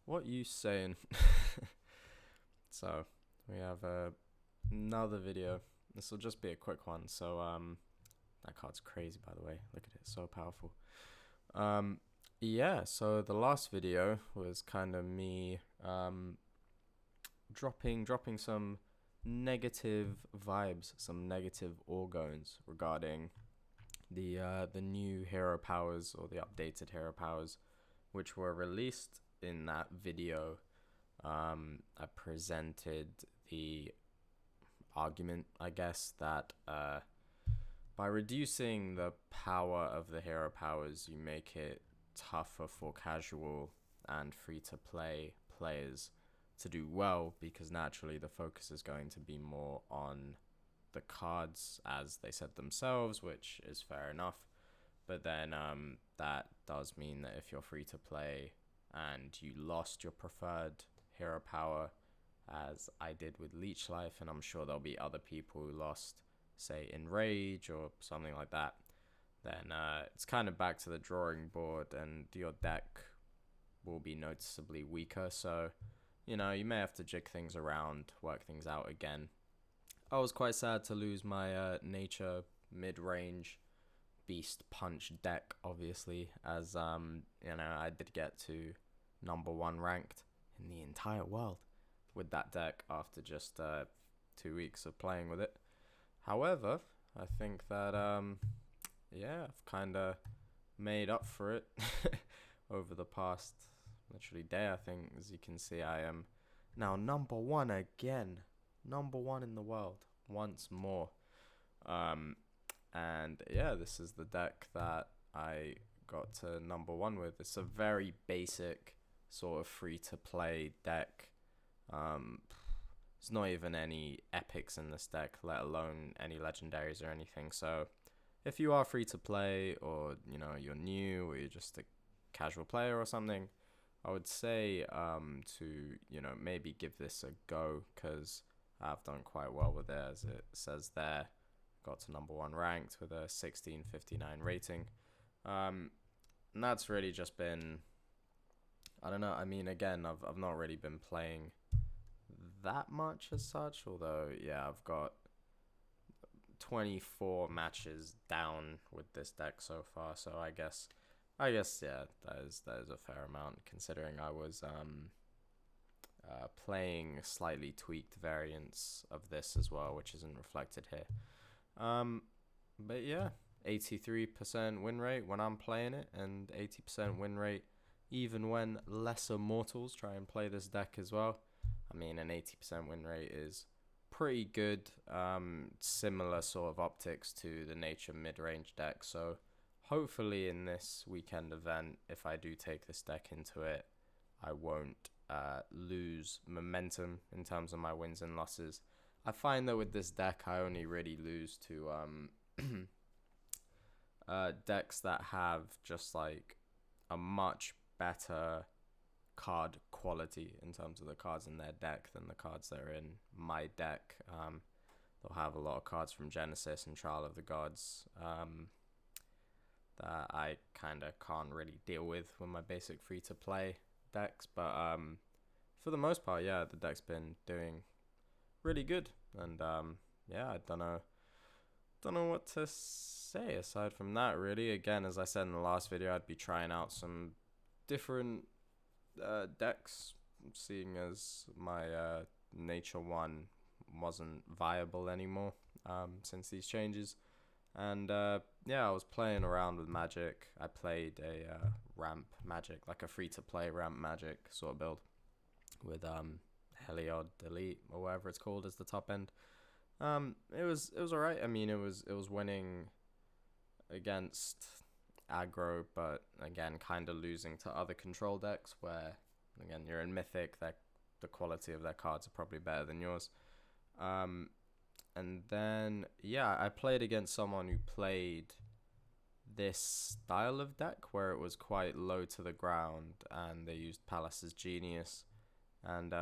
What you saying? So we have another video. This will just be a quick one. So that card's crazy, by the way. Look at it, so powerful. Yeah. So the last video was kind of me dropping some negative vibes, some negative organs regarding the new hero powers or the updated hero powers, which were released in that video. I presented the argument, I guess, that by reducing the power of the hero powers, you make it tougher for casual and free to play players to do well, because naturally the focus is going to be more on the cards, as they said themselves, which is fair enough. But then that does mean that if you're free to play and you lost your preferred hero power, as I did with Leech Life, and I'm sure there'll be other people who lost, say, Enrage or something like that, then it's kind of back to the drawing board, and your deck will be noticeably weaker. So, you may have to jig things around, work things out again. I was quite sad to lose my nature mid-range beast punch deck, obviously, as I did get to number 1 ranked in the entire world with that deck after just 2 weeks of playing with it. However, I think that I've kind of made up for it over the past literally day. I think, as you can see, I am now number 1 again, number 1 in the world once more. And yeah, this is the deck that I got to number 1 with. It's a very basic sort of free to play deck. There's not even any epics in this deck, let alone any legendaries or anything. So if you are free to play, or you're new, or you're just a casual player or something, I would say to maybe give this a go, because I've done quite well with it, as it says there. Got to number 1 ranked with a 1659 rating. And that's really just been, I don't know, I mean, again, I've not really been playing that much as such, although yeah, I've got 24 matches down with this deck so far. So I guess yeah, that is a fair amount, considering I was playing slightly tweaked variants of this as well, which isn't reflected here. But yeah, 83% win rate when I'm playing it, and 80% win rate even when lesser mortals try and play this deck as well. I mean, an 80% win rate is pretty good. Similar sort of optics to the nature mid-range deck. So hopefully in this weekend event, if I do take this deck into it, I won't lose momentum in terms of my wins and losses. I find that with this deck, I only really lose to decks that have just like a much better card quality in terms of the cards in their deck than the cards that are in my deck. They'll have a lot of cards from Genesis and Trial of the Gods that I kind of can't really deal with my basic free-to-play decks. But for the most part, yeah, the deck's been doing really good. And yeah, I don't know what to say aside from that, really. Again, as I said in the last video, I'd be trying out some different decks, seeing as my nature one wasn't viable anymore since these changes. And yeah, I was playing around with Magic. I played a ramp Magic, like a free to play ramp Magic sort of build with Heliod Elite or whatever it's called as the top end. It was alright. I mean, it was winning against aggro, but again, kind of losing to other control decks where, again, you're in Mythic, that the quality of their cards are probably better than yours. And then, yeah, I played against someone who played this style of deck where it was quite low to the ground, and they used Palace's Genius. And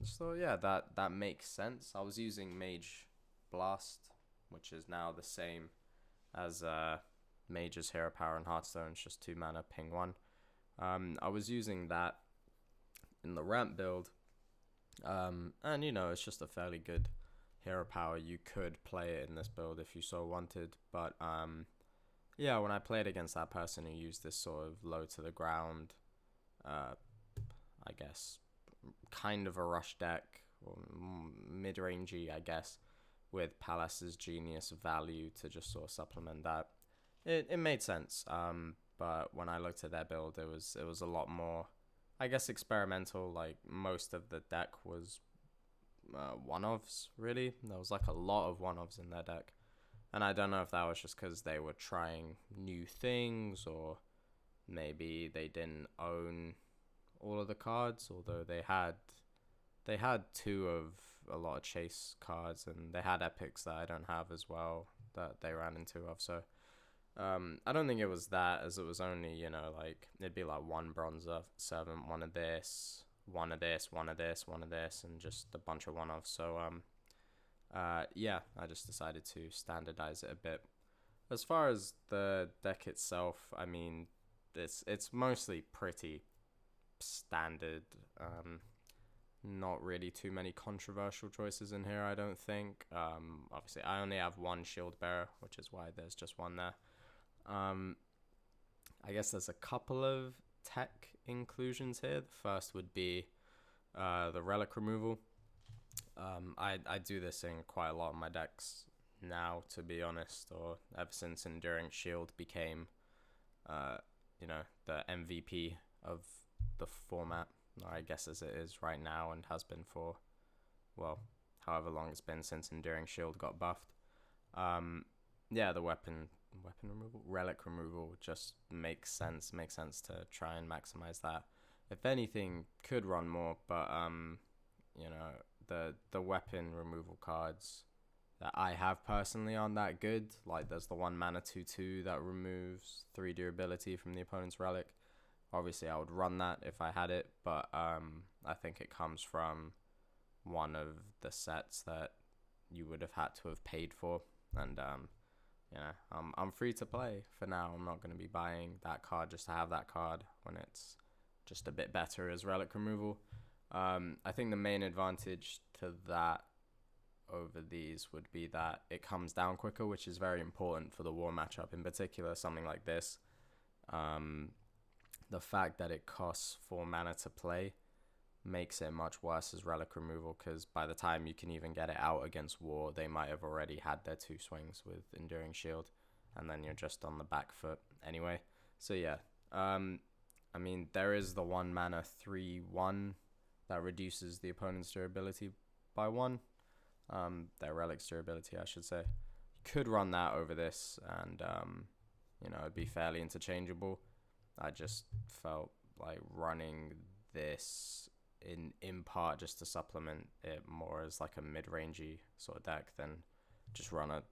so, yeah, that makes sense. I was using Mage Blast, which is now the same as Mage's Hero Power and Hearthstone. It's just 2 mana, ping 1. I was using that in the ramp build. And it's just a fairly good hero power. You could play it in this build if you so wanted, but yeah, when I played against that person who used this sort of low to the ground, I guess, kind of a rush deck, or mid-rangey, I guess, with Palace's Genius value to just sort of supplement that, it made sense. But when I looked at their build, it was a lot more, I guess, experimental. Like, most of the deck was one-offs, really. There was like a lot of one-offs in their deck. And I don't know if that was just because they were trying new things, or maybe they didn't own all of the cards, although they had two of a lot of chase cards, and they had epics that I don't have as well that they ran into of. So I don't think it was that, as it was only, like, it'd be like one bronze servant, one of this, one of this, one of this, one of this, and just a bunch of one-offs. So yeah, I just decided to standardize it a bit. As far as the deck itself, I mean, it's mostly pretty standard. Not really too many controversial choices in here, I don't think. Obviously, I only have one shield bearer, which is why there's just one there. I guess there's a couple of tech inclusions here. The first would be the relic removal. I do this in quite a lot of my decks now, to be honest, or ever since Enduring Shield became, the MVP of the format, or I guess as it is right now, and has been for, well, however long it's been since Enduring Shield got buffed. Yeah, the weapon removal, relic removal just makes sense to try and maximize that. If anything, could run more, but the weapon removal cards that I have personally aren't that good. Like, there's the 1 mana 2/2 that removes 3 durability from the opponent's relic. Obviously, I would run that if I had it, but I think it comes from one of the sets that you would have had to have paid for, and I'm free to play for now. I'm not going to be buying that card just to have that card when it's just a bit better as relic removal. I think the main advantage to that over these would be that it comes down quicker, which is very important for the war matchup, in particular something like this. The fact that it costs 4 mana to play makes it much worse as relic removal, because by the time you can even get it out against war, they might have already had their 2 swings with Enduring Shield, and then you're just on the back foot anyway. So yeah, I mean, there is the 1 mana 3/1 that reduces the opponent's durability by 1. Their relic's durability, I should say. You could run that over this, and it'd be fairly interchangeable. I just felt like running this in part just to supplement it more as like a mid-rangey sort of deck than just run a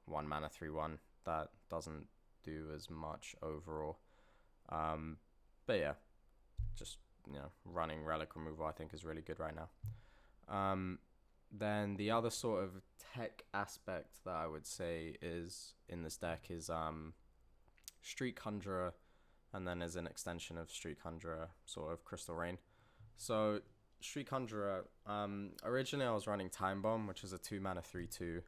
1 mana 3/1 that doesn't do as much overall. But yeah, just running relic removal I think is really good right now. Then the other sort of tech aspect that I would say is in this deck is Street Conjurer, and then as an extension of Street Conjurer, sort of Crystal Rain. So Street Conjurer, originally I was running Time Bomb, which is a 2 mana 3/2,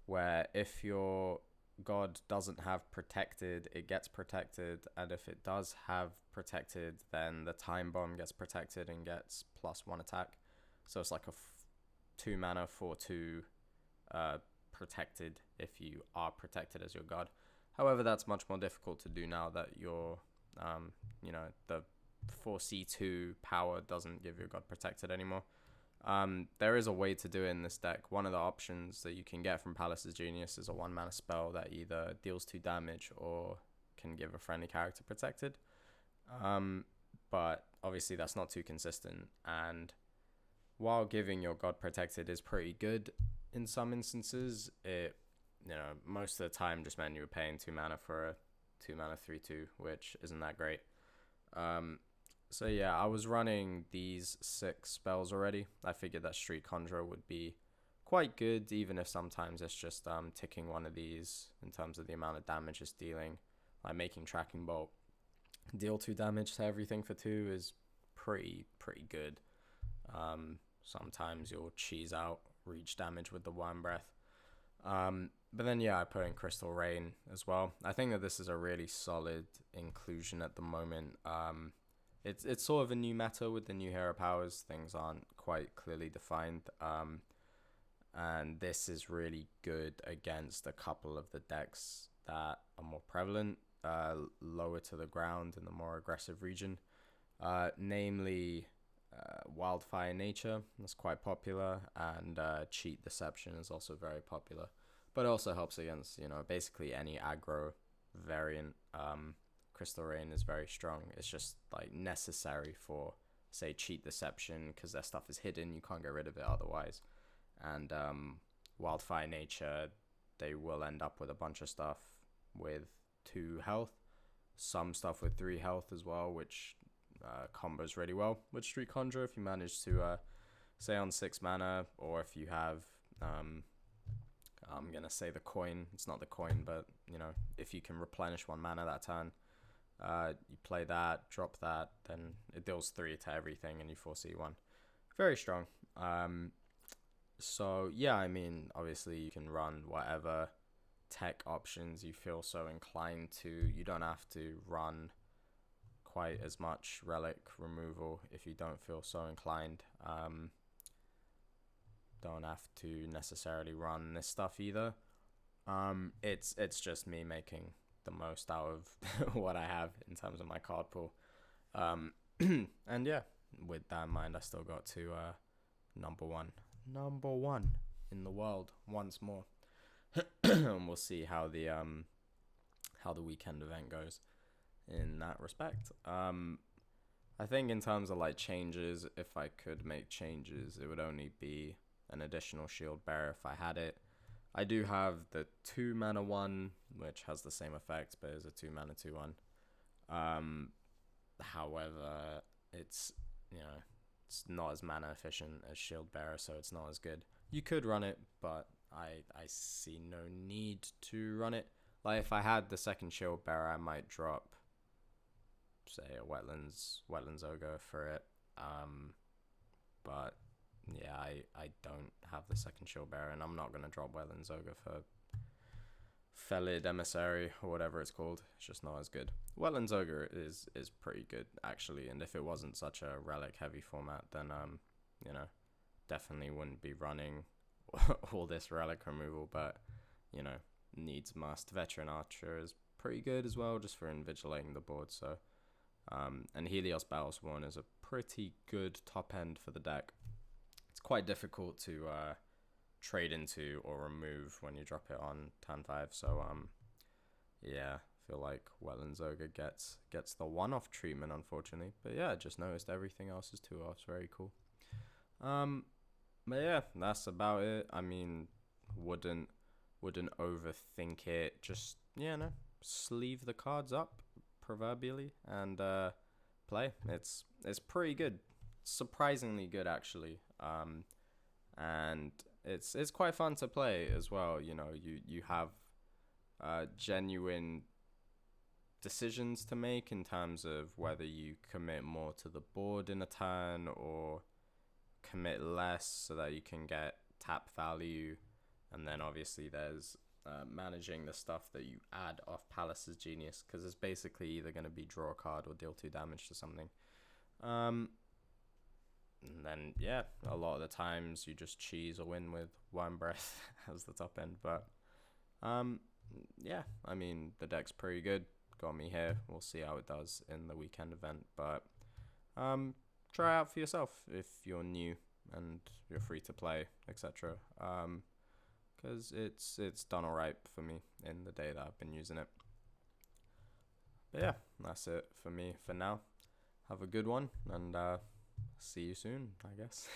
where if your god doesn't have protected, it gets protected, and if it does have protected, then the Time Bomb gets protected and gets +1 attack. So it's like a 2 mana 4/2 protected if you are protected as your god. However, that's much more difficult to do now that you're the 4C2 power doesn't give your god protected anymore. There is a way to do it in this deck. One of the options that you can get from Palace's Genius is a 1 mana spell that either deals 2 damage or can give a friendly character protected. But obviously that's not too consistent, and while giving your god protected is pretty good in some instances, it most of the time just meant you were paying 2 mana for a 2 mana 3/2, which isn't that great. So yeah, I was running these 6 spells already. I figured that Street Conjurer would be quite good, even if sometimes it's just ticking one of these in terms of the amount of damage it's dealing. Like making Tracking Bolt deal 2 damage to everything for 2 is pretty good. Sometimes you'll cheese out reach damage with the Worm Breath. But then I put in Crystal Rain as well. I think that this is a really solid inclusion at the moment. It's sort of a new meta with the new hero powers. Things aren't quite clearly defined. And this is really good against a couple of the decks that are more prevalent, lower to the ground in the more aggressive region. Namely, Wildfire Nature, that's quite popular, and Cheat Deception is also very popular. But it also helps against, basically any aggro variant. Crystal Rain is very strong. It's just like necessary for, say, Cheat Deception, because their stuff is hidden. You can't get rid of it otherwise. And Wildfire Nature, they will end up with a bunch of stuff with 2 health. Some stuff with 3 health as well, which combos really well with Street Conjure if you manage to, say, on 6 mana, or if you have... I'm going to say the coin. It's not the coin, but, if you can replenish 1 mana that turn, you play that, drop that, then it deals 3 to everything and you 4C 1. Very strong. So, obviously you can run whatever tech options you feel so inclined to. You don't have to run quite as much Relic removal if you don't feel so inclined. Don't have to necessarily run this stuff either. It's just me making the most out of what I have in terms of my card pool. And with that in mind, I still got to number one in the world once more. And we'll see how the weekend event goes in that respect. I think in terms of like changes, if I could make changes, it would only be an additional shield bearer if I had it. I do have the 2 mana one, which has the same effect, but is a 2 mana 2/1. However, it's it's not as mana efficient as shield bearer, so it's not as good. You could run it, but I see no need to run it. Like if I had the second shield bearer, I might drop, say, a wetlands ogre for it. But yeah, I don't have the second shield bearer, and I'm not gonna drop wetlands ogre for Felid Emissary or whatever it's called. It's just not as good. Wetlands ogre is pretty good actually, and if it wasn't such a relic heavy format, then definitely wouldn't be running all this relic removal. But needs must. Veteran Archer is pretty good as well, just for invigilating the board. So and Helios Battlesworn is a pretty good top end for the deck. It's quite difficult to trade into or remove when you drop it on turn 5. So I feel like Wetlands Ogre gets the 1-off treatment, unfortunately. But yeah, I just noticed everything else is 2-offs. Very cool. But yeah, that's about it. I mean, wouldn't overthink it. Just sleeve the cards up proverbially and play. It's pretty good, surprisingly good actually. And it's quite fun to play as well. You have genuine decisions to make in terms of whether you commit more to the board in a turn or commit less so that you can get tap value. And then obviously there's managing the stuff that you add off Palace's Genius, because it's basically either going to be draw a card or deal 2 damage to something. And then a lot of the times you just cheese or win with Worm Breath as the top end. But I mean, the deck's pretty good. Got me here. We'll see how it does in the weekend event. But try out for yourself if you're new and you're free to play, etc. Because it's done alright for me in the day that I've been using it. But yeah, that's it for me for now. Have a good one, and see you soon, I guess.